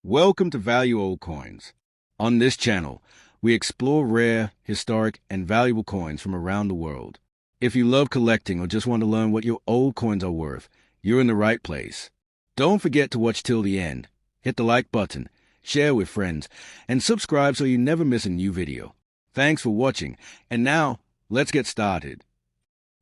Welcome to Value Old Coins. On this channel, we explore rare, historic, and valuable coins from around the world. If you love collecting or just want to learn what your old coins are worth, you're in the right place. Don't forget to watch till the end. Hit the like button, share with friends, and subscribe so you never miss a new video. Thanks for watching, and now, let's get started.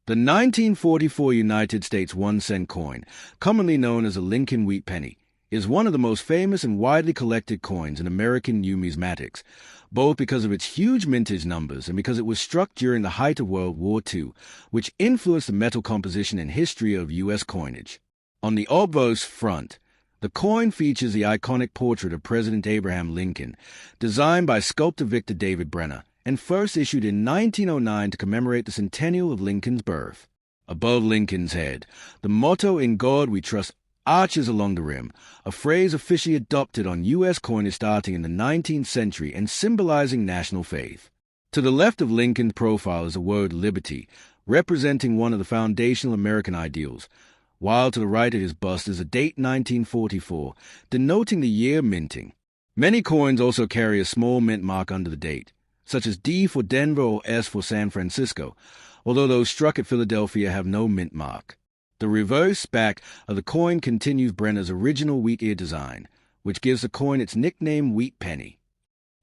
The 1944 United States 1-cent coin, commonly known as a Lincoln wheat penny, is one of the most famous and widely collected coins in American numismatics, both because of its huge mintage numbers and because it was struck during the height of World War II, which influenced the metal composition and history of U.S. coinage. On the obverse front, the coin features the iconic portrait of President Abraham Lincoln, designed by sculptor Victor David Brenner, and first issued in 1909 to commemorate the centennial of Lincoln's birth. Above Lincoln's head, the motto "In God We Trust" arches along the rim, a phrase officially adopted on U.S. coinage starting in the 19th century and symbolizing national faith. To the left of Lincoln's profile is the word liberty, representing one of the foundational American ideals, while to the right of his bust is a date 1944, denoting the year minting. Many coins also carry a small mint mark under the date, such as D for Denver or S for San Francisco, although those struck at Philadelphia have no mint mark. The reverse back of the coin continues Brenner's original wheat ear design, which gives the coin its nickname Wheat Penny.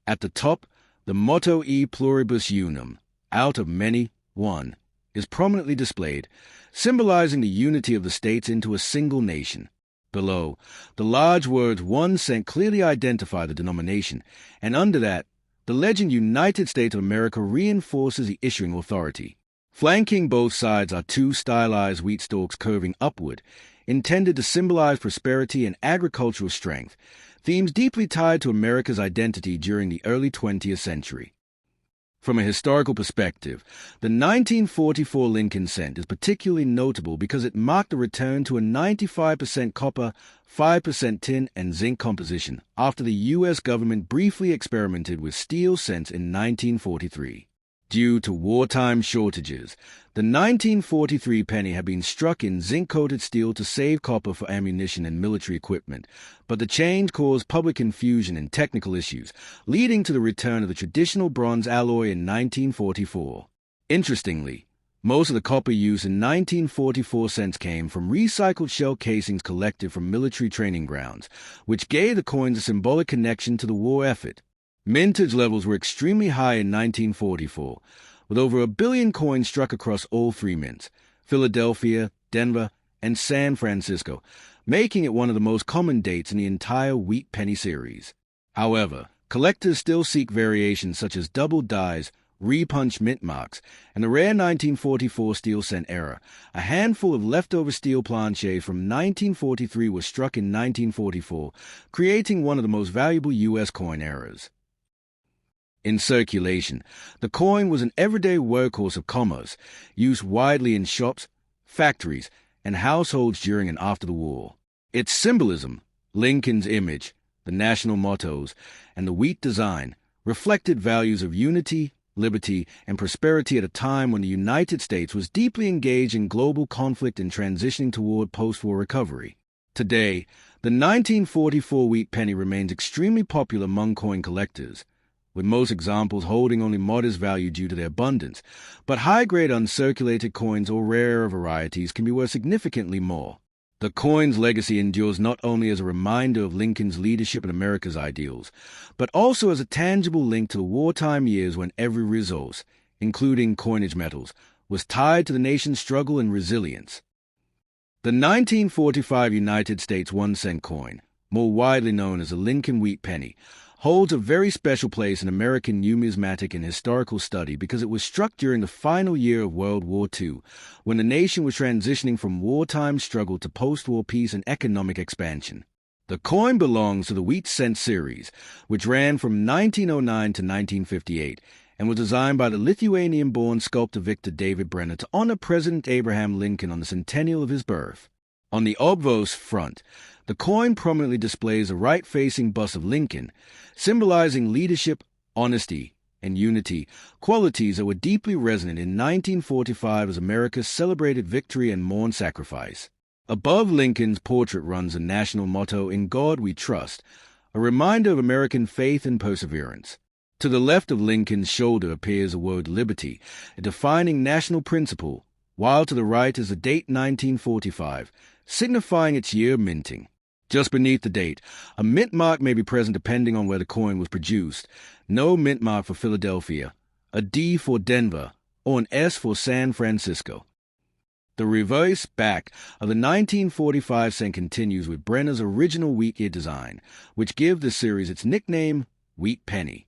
At the top, the motto E pluribus unum, out of many, one, is prominently displayed, symbolizing the unity of the states into a single nation. Below, the large words 1 cent clearly identify the denomination, and under that, the legend United States of America reinforces the issuing authority. Flanking both sides are two stylized wheat stalks curving upward, intended to symbolize prosperity and agricultural strength, themes deeply tied to America's identity during the early 20th century. From a historical perspective, the 1944 Lincoln cent is particularly notable because it marked a return to a 95% copper, 5% tin, and zinc composition after the U.S. government briefly experimented with steel cents in 1943. Due to wartime shortages, the 1943 penny had been struck in zinc-coated steel to save copper for ammunition and military equipment, but the change caused public confusion and technical issues, leading to the return of the traditional bronze alloy in 1944. Interestingly, most of the copper used in 1944 cents came from recycled shell casings collected from military training grounds, which gave the coins a symbolic connection to the war effort. Mintage levels were extremely high in 1944, with over 1 billion coins struck across all three mints, Philadelphia, Denver, and San Francisco, making it one of the most common dates in the entire wheat penny series. However, collectors still seek variations such as double dies, repunched mint marks, and the rare 1944 steel cent era. A handful of leftover steel planchets from 1943 were struck in 1944, creating one of the most valuable U.S. coin eras. In circulation, the coin was an everyday workhorse of commerce, used widely in shops, factories, and households during and after the war. Its symbolism, Lincoln's image, the national mottos, and the wheat design, reflected values of unity, liberty, and prosperity at a time when the United States was deeply engaged in global conflict and transitioning toward post-war recovery. Today, the 1944 wheat penny remains extremely popular among coin collectors, with most examples holding only modest value due to their abundance, but high-grade uncirculated coins or rarer varieties can be worth significantly more. The coin's legacy endures not only as a reminder of Lincoln's leadership and America's ideals, but also as a tangible link to the wartime years when every resource, including coinage metals, was tied to the nation's struggle and resilience. The 1945 United States 1-cent coin, more widely known as the Lincoln wheat penny, holds a very special place in American numismatic and historical study because it was struck during the final year of World War II, when the nation was transitioning from wartime struggle to post-war peace and economic expansion. The coin belongs to the wheat cent series, which ran from 1909 to 1958, and was designed by the Lithuanian-born sculptor Victor David Brenner to honor President Abraham Lincoln on the centennial of his birth. On the obverse front, the coin prominently displays a right-facing bust of Lincoln, symbolizing leadership, honesty, and unity, qualities that were deeply resonant in 1945 as America celebrated victory and mourned sacrifice. Above Lincoln's portrait runs the national motto, "In God We Trust," a reminder of American faith and perseverance. To the left of Lincoln's shoulder appears the word liberty, a defining national principle, while to the right is the date 1945, signifying its year of minting. Just beneath the date, a mint mark may be present depending on where the coin was produced. No mint mark for Philadelphia, a D for Denver, or an S for San Francisco. The reverse back of the 1945 cent continues with Brenner's original wheat ear design, which give the series its nickname, Wheat Penny.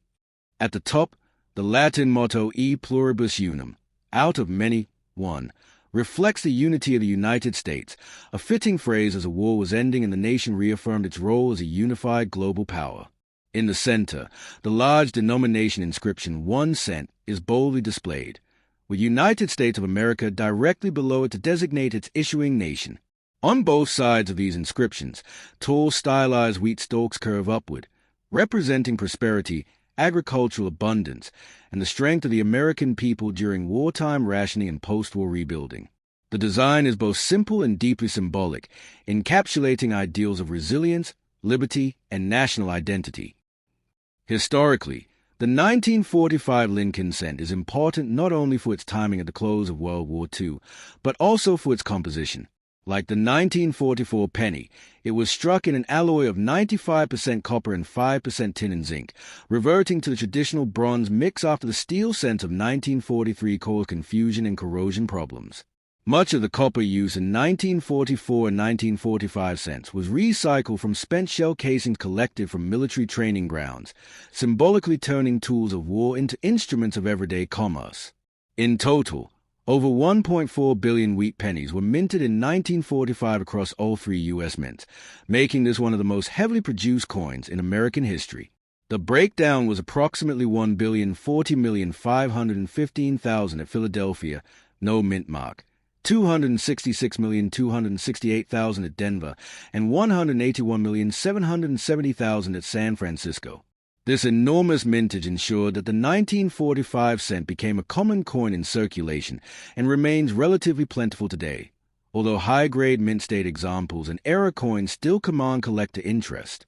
At the top, the Latin motto E pluribus unum, out of many, one, reflects the unity of the United States, a fitting phrase as a war was ending and the nation reaffirmed its role as a unified global power. In the center, the large denomination inscription 1 cent is boldly displayed, with United States of America directly below it to designate its issuing nation. On both sides of these inscriptions, tall stylized wheat stalks curve upward, representing prosperity, agricultural abundance, and the strength of the American people during wartime rationing and post-war rebuilding. The design is both simple and deeply symbolic, encapsulating ideals of resilience, liberty, and national identity. Historically, the 1945 Lincoln cent is important not only for its timing at the close of World War II, but also for its composition. Like the 1944 penny, it was struck in an alloy of 95% copper and 5% tin and zinc, reverting to the traditional bronze mix after the steel cent of 1943 caused confusion and corrosion problems. Much of the copper used in 1944 and 1945 cents was recycled from spent shell casings collected from military training grounds, symbolically turning tools of war into instruments of everyday commerce. In total, over 1.4 billion wheat pennies were minted in 1945 across all three U.S. mints, making this one of the most heavily produced coins in American history. The breakdown was approximately 1,040,515,000 at Philadelphia, no mint mark, 266,268,000 at Denver, and 181,770,000 at San Francisco. This enormous mintage ensured that the 1945 cent became a common coin in circulation and remains relatively plentiful today, although high-grade mint-state examples and era coins still command collector interest.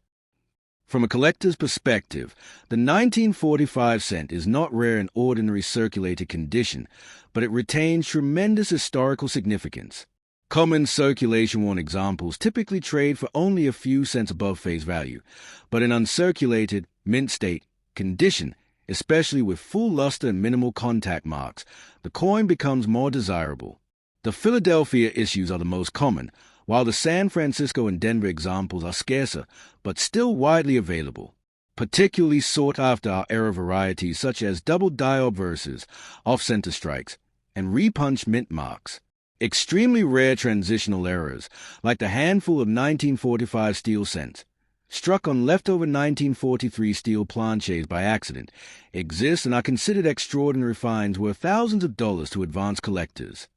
From a collector's perspective, the 1945 cent is not rare in ordinary circulated condition, but it retains tremendous historical significance. Common circulation-worn examples typically trade for only a few cents above face value, but in uncirculated, mint-state condition, especially with full luster and minimal contact marks, the coin becomes more desirable. The Philadelphia issues are the most common, while the San Francisco and Denver examples are scarcer, but still widely available. Particularly sought after are era varieties such as double die obverses, off-center strikes, and repunched mint marks. Extremely rare transitional errors, like the handful of 1945 steel cents, struck on leftover 1943 steel planches by accident, exist and are considered extraordinary finds worth thousands of dollars to advanced collectors.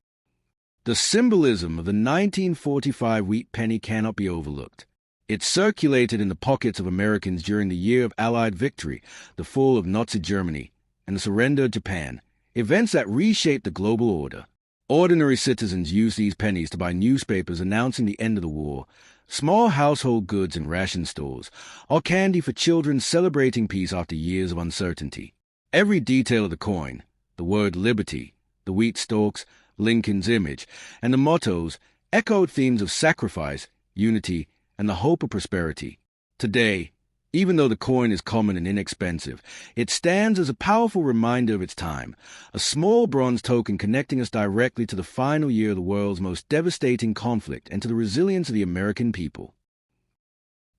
The symbolism of the 1945 wheat penny cannot be overlooked. It circulated in the pockets of Americans during the year of Allied victory, the fall of Nazi Germany, and the surrender of Japan, events that reshaped the global order. Ordinary citizens used these pennies to buy newspapers announcing the end of the war, small household goods and ration stores, or candy for children celebrating peace after years of uncertainty. Every detail of the coin, the word liberty, the wheat stalks, Lincoln's image, and the mottos echoed themes of sacrifice, unity, and the hope of prosperity. Today, even though the coin is common and inexpensive, it stands as a powerful reminder of its time, a small bronze token connecting us directly to the final year of the world's most devastating conflict and to the resilience of the American people.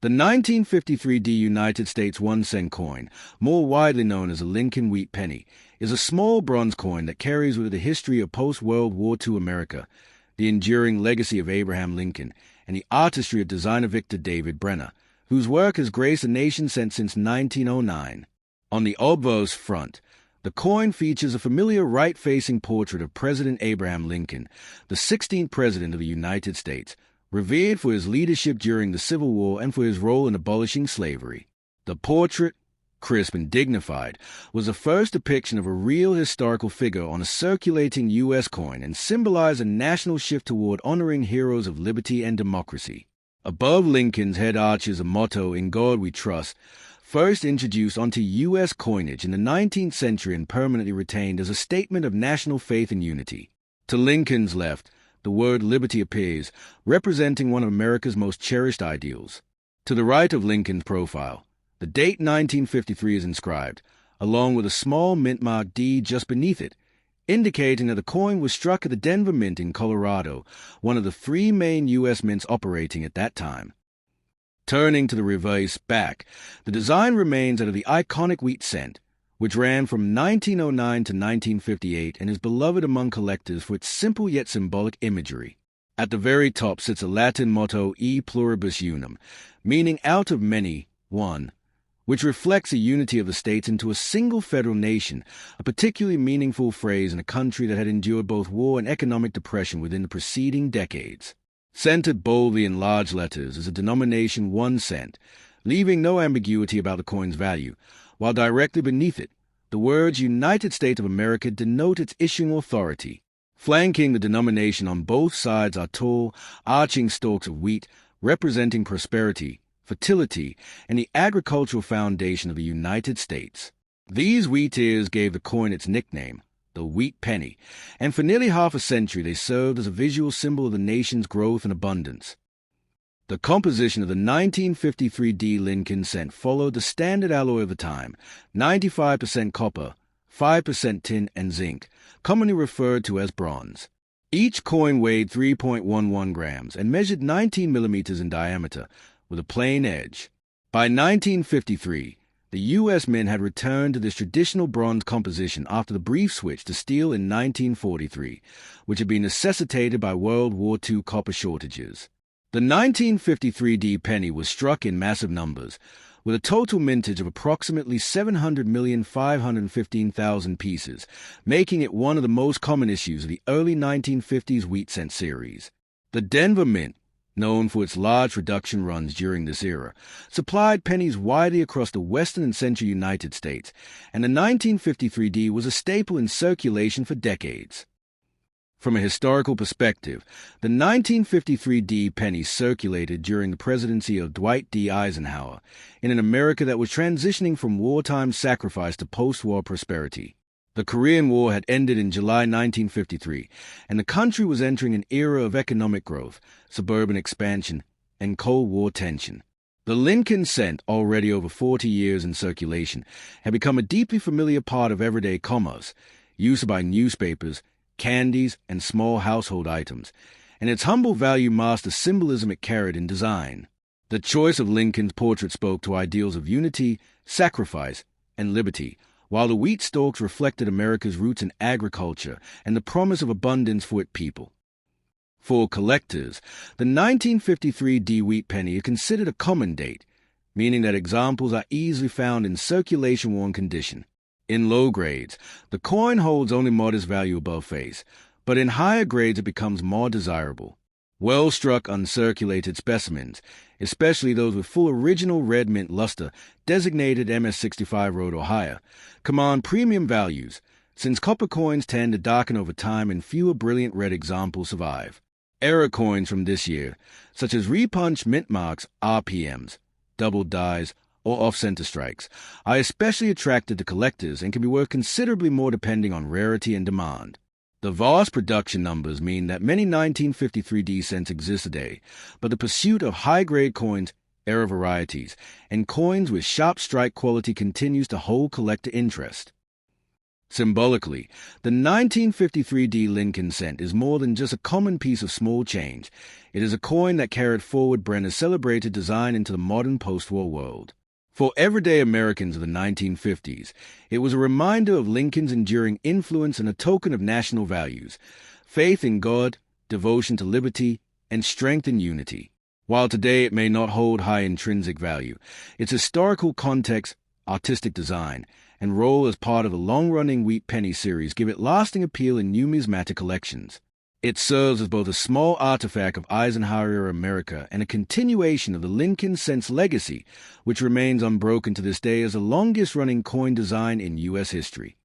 The 1953 United States 1 cent coin, more widely known as a Lincoln wheat penny, is a small bronze coin that carries with it the history of post-World War II America, the enduring legacy of Abraham Lincoln, and the artistry of designer Victor David Brenner, whose work has graced the nation since 1909. On the obverse front, the coin features a familiar right-facing portrait of President Abraham Lincoln, the 16th President of the United States, revered for his leadership during the Civil War and for his role in abolishing slavery. The portrait, crisp and dignified, was the first depiction of a real historical figure on a circulating U.S. coin and symbolized a national shift toward honoring heroes of liberty and democracy. Above Lincoln's head arches a motto, "In God We Trust," first introduced onto U.S. coinage in the 19th century and permanently retained as a statement of national faith and unity. To Lincoln's left, the word liberty appears, representing one of America's most cherished ideals. To the right of Lincoln's profile, the date 1953 is inscribed, along with a small mint mark D just beneath it, indicating that the coin was struck at the Denver Mint in Colorado, one of the 3 main U.S. mints operating at that time. Turning to the reverse back, the design remains that of the iconic wheat cent, which ran from 1909 to 1958 and is beloved among collectors for its simple yet symbolic imagery. At the very top sits a Latin motto, E pluribus unum, meaning out of many, one, which reflects the unity of the states into a single federal nation, a particularly meaningful phrase in a country that had endured both war and economic depression within the preceding decades. Centered boldly in large letters is a denomination 1 cent, leaving no ambiguity about the coin's value, while directly beneath it, the words United States of America denote its issuing authority. Flanking the denomination on both sides are tall, arching stalks of wheat, representing prosperity, fertility, and the agricultural foundation of the United States. These wheat ears gave the coin its nickname, the wheat penny, and for nearly half a century they served as a visual symbol of the nation's growth and abundance. The composition of the 1953 D Lincoln cent followed the standard alloy of the time, 95% copper, 5% tin and zinc, commonly referred to as bronze. Each coin weighed 3.11 grams and measured 19 millimeters in diameter, with a plain edge. By 1953, the U.S. Mint had returned to this traditional bronze composition after the brief switch to steel in 1943, which had been necessitated by World War II copper shortages. The 1953 D penny was struck in massive numbers, with a total mintage of approximately 700,515,000 pieces, making it one of the most common issues of the early 1950s wheat cent series. The Denver Mint, known for its large reduction runs during this era, supplied pennies widely across the western and central United States, and the 1953 D was a staple in circulation for decades. From a historical perspective, the 1953 D penny circulated during the presidency of Dwight D. Eisenhower in an America that was transitioning from wartime sacrifice to post-war prosperity. The Korean War had ended in July 1953, and the country was entering an era of economic growth, suburban expansion, and Cold War tension. The Lincoln cent, already over 40 years in circulation, had become a deeply familiar part of everyday commerce, used by newspapers, candies, and small household items, and its humble value masked the symbolism it carried in design. The choice of Lincoln's portrait spoke to ideals of unity, sacrifice, and liberty, while the wheat stalks reflected America's roots in agriculture and the promise of abundance for its people. For collectors, the 1953 D wheat penny is considered a common date, meaning that examples are easily found in circulation-worn condition. In low grades, the coin holds only modest value above face, but in higher grades it becomes more desirable. Well-struck uncirculated specimens, especially those with full original red mint luster, designated MS65 Road or higher, command premium values, since copper coins tend to darken over time and fewer brilliant red examples survive. Error coins from this year, such as repunched mint marks, RPMs, double dies, or off-center strikes, are especially attracted to collectors and can be worth considerably more depending on rarity and demand. The vast production numbers mean that many 1953 D cents exist today, but the pursuit of high-grade coins, error varieties, and coins with sharp strike quality continues to hold collector interest. Symbolically, the 1953 D Lincoln cent is more than just a common piece of small change. It is a coin that carried forward Brenner's celebrated design into the modern post-war world. For everyday Americans of the 1950s, it was a reminder of Lincoln's enduring influence and a token of national values, faith in God, devotion to liberty, and strength in unity. While today it may not hold high intrinsic value, its historical context, artistic design, and role as part of the long-running Wheat Penny series give it lasting appeal in numismatic collections. It serves as both a small artifact of Eisenhower America and a continuation of the Lincoln cent's legacy, which remains unbroken to this day as the longest-running coin design in U.S. history.